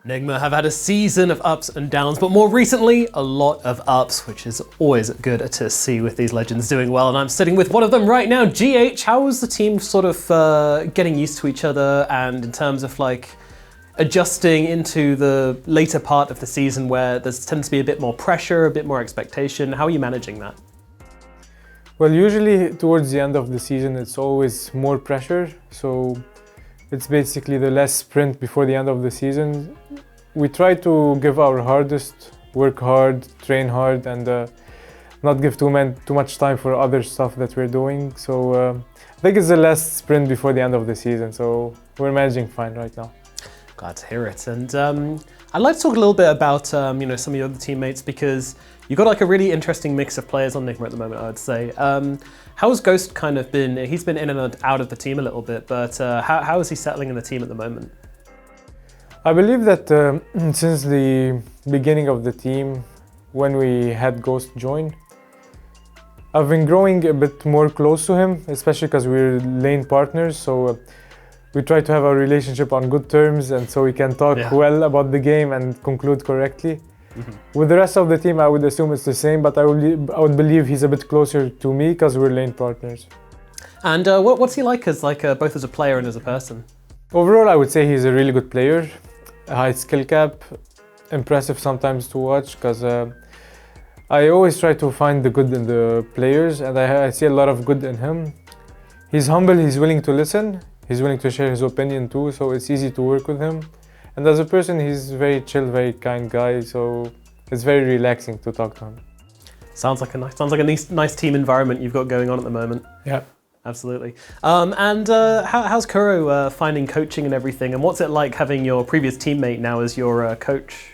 Nigma have had a season of ups and downs, but more recently, a lot of ups, which is always good to see with these legends doing well. And I'm sitting with one of them right now. GH, how was the team sort of getting used to each other, and in terms of like adjusting into the later part of the season where there tends to be a bit more pressure, a bit more expectation? How are you managing that? Well, usually towards the end of the season, it's always more pressure. So it's basically the less sprint before the end of the season. We try to give our hardest, work hard, train hard, and not give too much time for other stuff that we're doing. So I think it's the less sprint before the end of the season. So we're managing fine right now. Glad to hear it. And I'd like to talk a little bit about some of your other teammates, because you've got like a really interesting mix of players on Nigma at the moment, I would say. How's Ghost kind of been? He's been in and out of the team a little bit, but how is he settling in the team at the moment? I believe that since the beginning of the team, when we had Ghost join, I've been growing a bit more close to him, especially because we're lane partners. So we try to have our relationship on good terms, and so we can talk well about the game and conclude correctly. Mm-hmm. With the rest of the team, I would assume it's the same, but I would believe he's a bit closer to me because we're lane partners. And what's he like as both as a player and as a person? Overall, I would say he's a really good player. High skill cap, impressive sometimes to watch, because I always try to find the good in the players, and I see a lot of good in him. He's humble, he's willing to listen, he's willing to share his opinion too, so it's easy to work with him. And as a person, he's very chill, very kind guy, so it's very relaxing to talk to him. Sounds like a nice team environment you've got going on at the moment. Yeah. Absolutely. How's Kuro finding coaching and everything, and what's it like having your previous teammate now as your coach?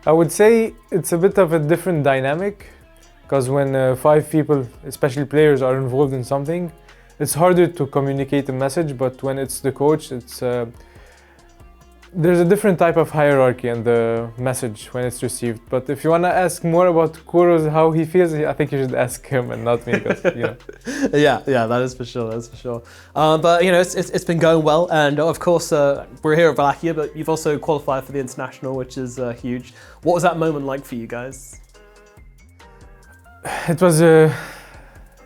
I would say it's a bit of a different dynamic, because when 5 people, especially players, are involved in something, it's harder to communicate a message, but when it's the coach, there's a different type of hierarchy in the message when it's received. But if you want to ask more about Kuro's, how he feels, I think you should ask him and not me, because, yeah, that is for sure, that's for sure. But it's been going well, and of course we're here at Wallachia, but you've also qualified for the international, which is huge. What was that moment like for you guys? It was a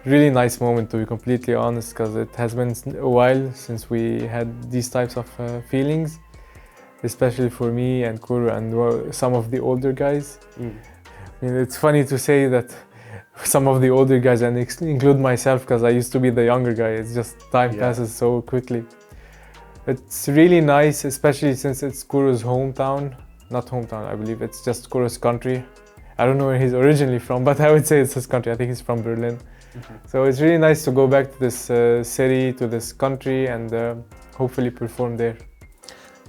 really nice moment, to be completely honest, because it has been a while since we had these types of feelings. Especially for me and Kuro and some of the older guys. I mean, it's funny to say that some of the older guys, and include myself, because I used to be the younger guy. It's just time passes so quickly. It's really nice, especially since it's Kuro's hometown. Not hometown, I believe. It's just Kuro's country. I don't know where he's originally from, but I would say it's his country. I think he's from Berlin. Mm-hmm. So it's really nice to go back to this city, to this country, and hopefully perform there.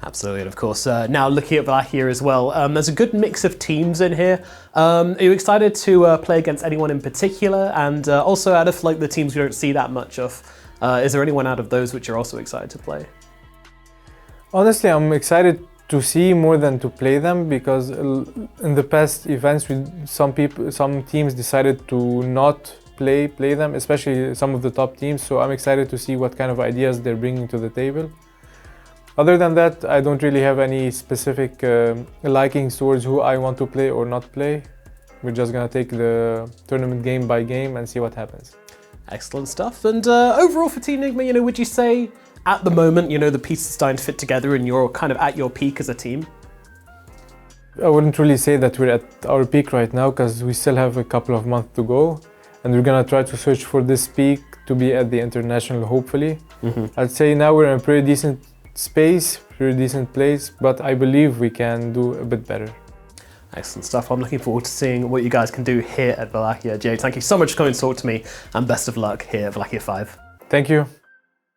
Absolutely, and of course, now looking at Wallachia as well, there's a good mix of teams in here. Are you excited to play against anyone in particular? And also, out of like the teams we don't see that much of, is there anyone out of those which you're also excited to play? Honestly, I'm excited to see more than to play them, because in the past events, some teams decided to not play them, especially some of the top teams. So I'm excited to see what kind of ideas they're bringing to the table. Other than that, I don't really have any specific likings towards who I want to play or not play. We're just gonna take the tournament game by game and see what happens. Excellent stuff. And overall for Team Nigma, would you say at the moment, the pieces are starting to fit together and you're kind of at your peak as a team? I wouldn't really say that we're at our peak right now, because we still have a couple of months to go. And we're gonna try to search for this peak to be at the international, hopefully. Mm-hmm. I'd say now we're in a pretty decent space, pretty decent place, but I believe we can do a bit better. Excellent stuff. I'm looking forward to seeing what you guys can do here at Wallachia. Jay, thank you so much for coming to talk to me, and best of luck here at Wallachia 5. Thank you.